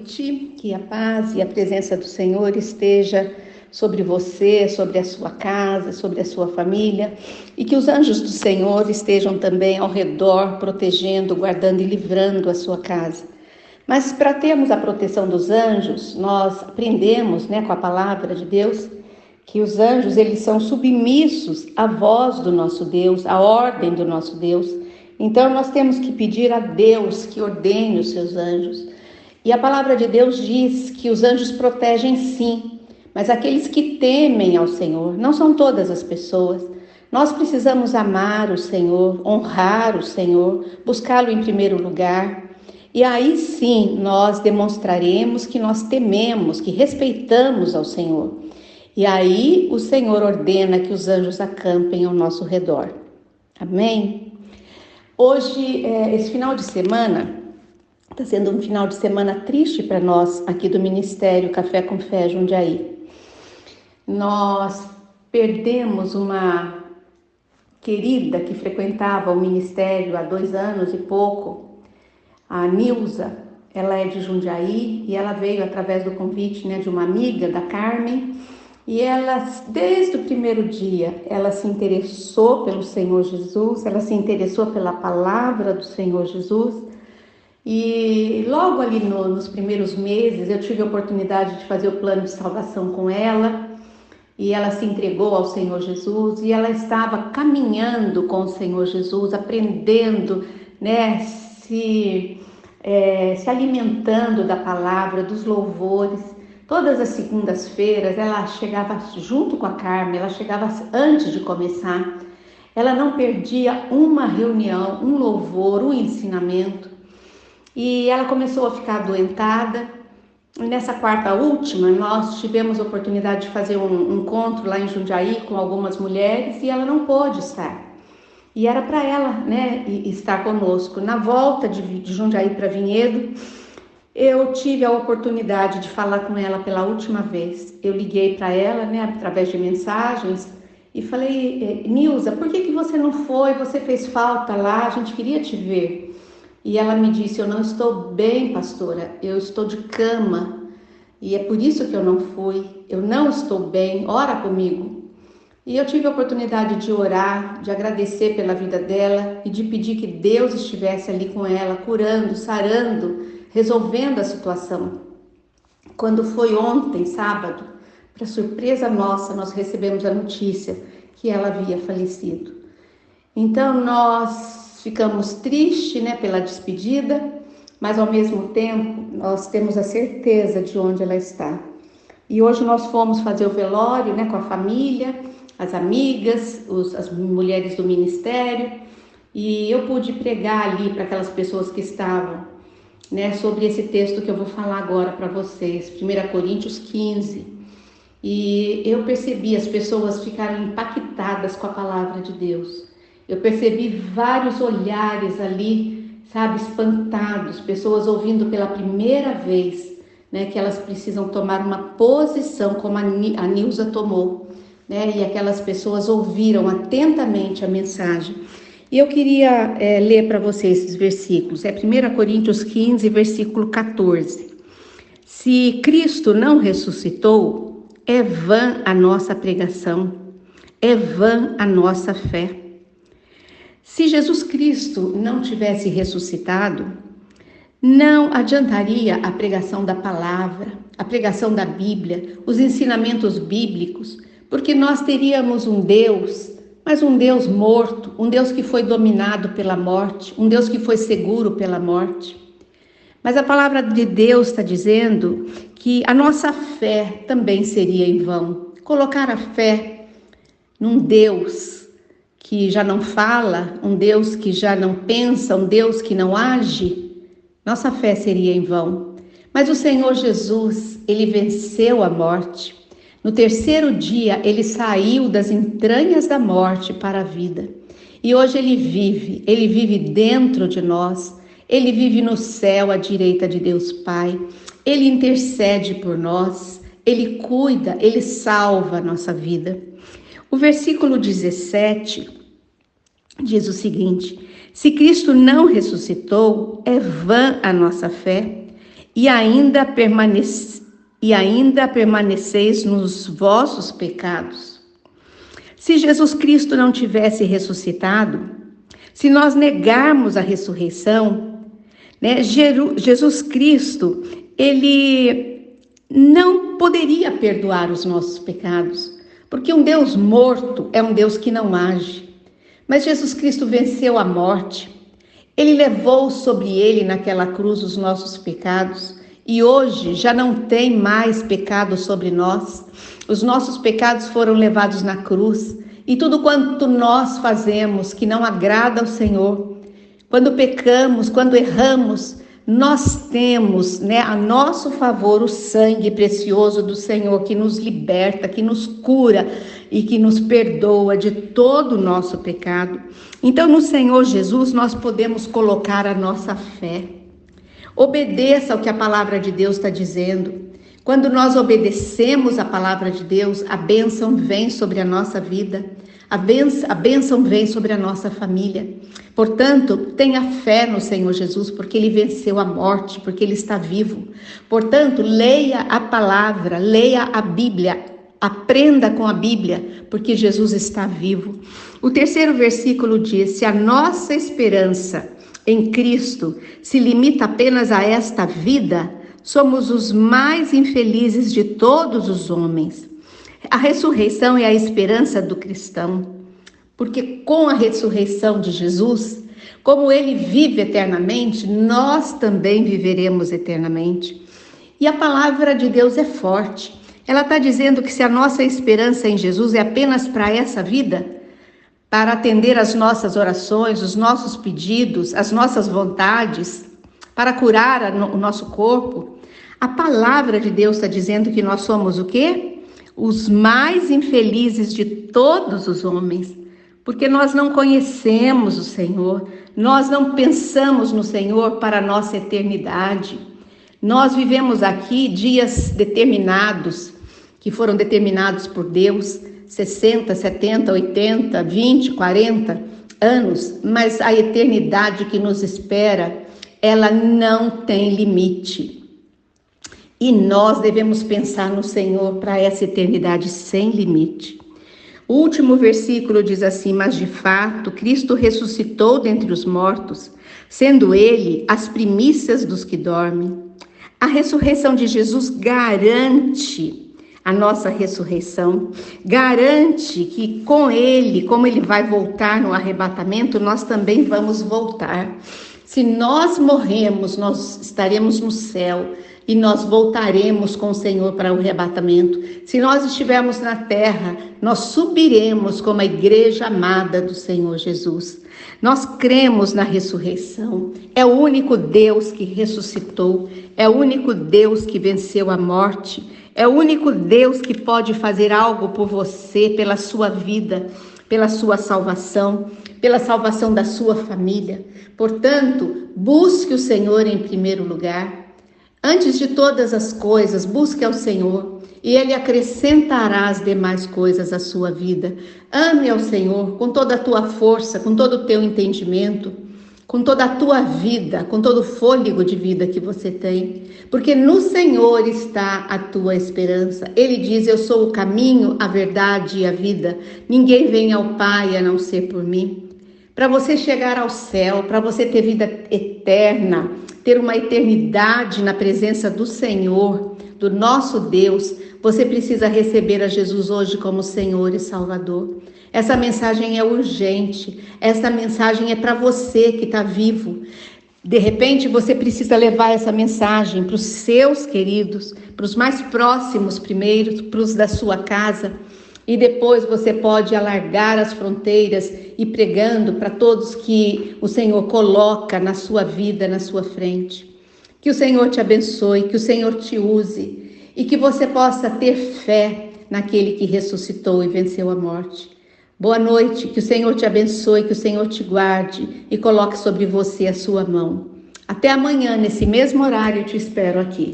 noite, que a paz e a presença do Senhor esteja sobre você, sobre a sua casa, sobre a sua família, e que os anjos do Senhor estejam também ao redor, protegendo, guardando e livrando a sua casa. Mas para termos a proteção dos anjos, nós aprendemos, com a palavra de Deus, que os anjos eles são submissos à voz do nosso Deus, à ordem do nosso Deus. Então nós temos que pedir a Deus que ordene os seus anjos. E a palavra de Deus diz que os anjos protegem sim, mas aqueles que temem ao Senhor, não são todas as pessoas. Nós precisamos amar o Senhor, honrar o Senhor, buscá-lo em primeiro lugar. E aí sim nós demonstraremos que nós tememos, que respeitamos ao Senhor. E aí o Senhor ordena que os anjos acampem ao nosso redor. Amém? Hoje, esse final de semana, está sendo um final de semana triste para nós aqui do Ministério Café com Fé Jundiaí. Nós perdemos uma querida que frequentava o ministério há 2 anos e pouco, a Nilza. Ela é de Jundiaí e ela veio através do convite de uma amiga, da Carmen, e ela, desde o primeiro dia, ela se interessou pelo Senhor Jesus, ela se interessou pela palavra do Senhor Jesus. E logo ali nos primeiros meses eu tive a oportunidade de fazer o plano de salvação com ela, e ela se entregou ao Senhor Jesus, e ela estava caminhando com o Senhor Jesus, aprendendo, se alimentando da palavra, dos louvores. Todas as segundas-feiras ela chegava junto com a Carmen, ela chegava antes de começar, ela não perdia uma reunião, um louvor, um ensinamento. E ela começou a ficar adoentada. Nessa quarta última, nós tivemos a oportunidade de fazer um encontro lá em Jundiaí com algumas mulheres e ela não pôde estar. E era para ela, estar conosco. Na volta de Jundiaí para Vinhedo, eu tive a oportunidade de falar com ela pela última vez. Eu liguei para ela, através de mensagens, e falei: Nilza, por que você não foi? Você fez falta lá, a gente queria te ver. E ela me disse: eu não estou bem, pastora, eu estou de cama e é por isso que eu não fui, eu não estou bem, ora comigo. E eu tive a oportunidade de orar, de agradecer pela vida dela e de pedir que Deus estivesse ali com ela, curando, sarando, resolvendo a situação. Quando foi ontem, sábado, para surpresa nossa, nós recebemos a notícia que ela havia falecido. Então nós ficamos tristes, pela despedida, mas ao mesmo tempo nós temos a certeza de onde ela está. E hoje nós fomos fazer o velório, com a família, as amigas, as mulheres do ministério, e eu pude pregar ali para aquelas pessoas que estavam, sobre esse texto que eu vou falar agora para vocês, 1 Coríntios 15. E eu percebi as pessoas ficarem impactadas com a palavra de Deus. Eu percebi vários olhares ali, espantados, pessoas ouvindo pela primeira vez, que elas precisam tomar uma posição como a Nilza tomou, e aquelas pessoas ouviram atentamente a mensagem. E eu queria ler para vocês esses versículos. É 1 Coríntios 15, versículo 14. Se Cristo não ressuscitou, é vã a nossa pregação, é vã a nossa fé. Se Jesus Cristo não tivesse ressuscitado, não adiantaria a pregação da palavra, a pregação da Bíblia, os ensinamentos bíblicos, porque nós teríamos um Deus, mas um Deus morto, um Deus que foi dominado pela morte, um Deus que foi seguro pela morte. Mas a palavra de Deus está dizendo que a nossa fé também seria em vão. Colocar a fé num Deus que já não fala, um Deus que já não pensa, um Deus que não age, nossa fé seria em vão. Mas o Senhor Jesus, ele venceu a morte. No terceiro dia, ele saiu das entranhas da morte para a vida. E hoje ele vive dentro de nós, ele vive no céu à direita de Deus Pai, ele intercede por nós, ele cuida, ele salva a nossa vida. O versículo 17 diz o seguinte: se Cristo não ressuscitou, é vã a nossa fé e ainda permaneceis nos vossos pecados. Se Jesus Cristo não tivesse ressuscitado, se nós negarmos a ressurreição, né, Jesus Cristo, ele não poderia perdoar os nossos pecados, porque um Deus morto é um Deus que não age. Mas Jesus Cristo venceu a morte. Ele levou sobre ele naquela cruz os nossos pecados e hoje já não tem mais pecado sobre nós. Os nossos pecados foram levados na cruz e tudo quanto nós fazemos que não agrada ao Senhor, quando pecamos, quando erramos, nós temos, né, a nosso favor o sangue precioso do Senhor que nos liberta, que nos cura e que nos perdoa de todo o nosso pecado. Então, no Senhor Jesus, nós podemos colocar a nossa fé. Obedeça ao que a palavra de Deus está dizendo. Quando nós obedecemos a palavra de Deus, a bênção vem sobre a nossa vida. A bênção vem sobre a nossa família. Portanto, tenha fé no Senhor Jesus, porque Ele venceu a morte, porque Ele está vivo. Portanto, leia a palavra, leia a Bíblia, aprenda com a Bíblia, porque Jesus está vivo. O terceiro versículo diz: se a nossa esperança em Cristo se limita apenas a esta vida, somos os mais infelizes de todos os homens. A ressurreição é a esperança do cristão, porque com a ressurreição de Jesus, como Ele vive eternamente, nós também viveremos eternamente. E a palavra de Deus é forte. Ela está dizendo que se a nossa esperança em Jesus é apenas para essa vida, para atender as nossas orações, os nossos pedidos, as nossas vontades, para curar o nosso corpo, a palavra de Deus está dizendo que nós somos o quê? Os mais infelizes de todos os homens, porque nós não conhecemos o Senhor, nós não pensamos no Senhor para a nossa eternidade. Nós vivemos aqui dias determinados, que foram determinados por Deus, 60, 70, 80, 20, 40 anos, mas a eternidade que nos espera, ela não tem limite. E nós devemos pensar no Senhor para essa eternidade sem limite. O último versículo diz assim: mas de fato Cristo ressuscitou dentre os mortos, sendo Ele as primícias dos que dormem. A ressurreição de Jesus garante a nossa ressurreição, garante que com Ele, como Ele vai voltar no arrebatamento, nós também vamos voltar. Se nós morremos, nós estaremos no céu e nós voltaremos com o Senhor para o arrebatamento. Se nós estivermos na terra, nós subiremos como a igreja amada do Senhor Jesus. Nós cremos na ressurreição. É o único Deus que ressuscitou, é o único Deus que venceu a morte, é o único Deus que pode fazer algo por você, pela sua vida, pela sua salvação, pela salvação da sua família. Portanto, busque o Senhor em primeiro lugar. Antes de todas as coisas, busque ao Senhor e Ele acrescentará as demais coisas à sua vida. Ame ao Senhor com toda a tua força, com todo o teu entendimento, com toda a tua vida, com todo o fôlego de vida que você tem. Porque no Senhor está a tua esperança. Ele diz: eu sou o caminho, a verdade e a vida. Ninguém vem ao Pai a não ser por mim. Para você chegar ao céu, para você ter vida eterna, ter uma eternidade na presença do Senhor, do nosso Deus, você precisa receber a Jesus hoje como Senhor e Salvador. Essa mensagem é urgente, essa mensagem é para você que está vivo. De repente você precisa levar essa mensagem para os seus queridos, para os mais próximos primeiro, para os da sua casa. E depois você pode alargar as fronteiras e pregando para todos que o Senhor coloca na sua vida, na sua frente. Que o Senhor te abençoe, que o Senhor te use e que você possa ter fé naquele que ressuscitou e venceu a morte. Boa noite, que o Senhor te abençoe, que o Senhor te guarde e coloque sobre você a sua mão. Até amanhã, nesse mesmo horário, eu te espero aqui.